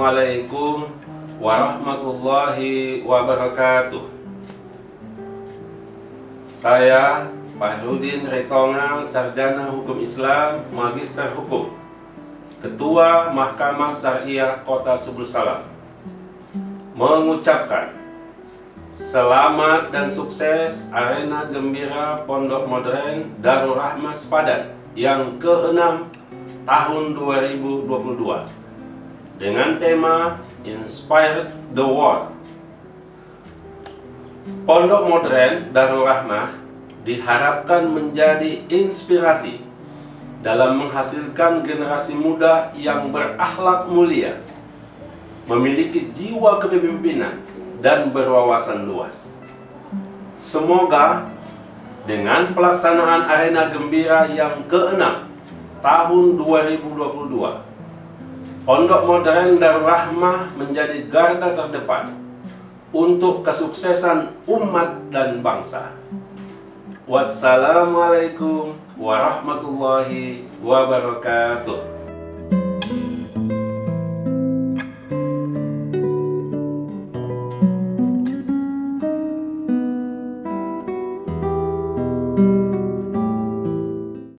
Assalamualaikum warahmatullahi wabarakatuh. Saya Fahrudin Ritonga, Sarjana Hukum Islam, Magister Hukum, Ketua Mahkamah Syariah Kota Subul Salam, mengucapkan selamat dan sukses Arena Gembira Pondok Modern Darul Rahmah Sepadan yang ke-6 tahun 2022 dengan tema Inspire the World. Pondok Modern Darul Rahmah diharapkan menjadi inspirasi dalam menghasilkan generasi muda yang berakhlak mulia, memiliki jiwa kepemimpinan dan berwawasan luas. Semoga dengan pelaksanaan Arena Gembira yang ke-6 tahun 2022, Pondok Modern Darul Rahmah menjadi garda terdepan untuk kesuksesan umat dan bangsa. Wassalamualaikum warahmatullahi wabarakatuh.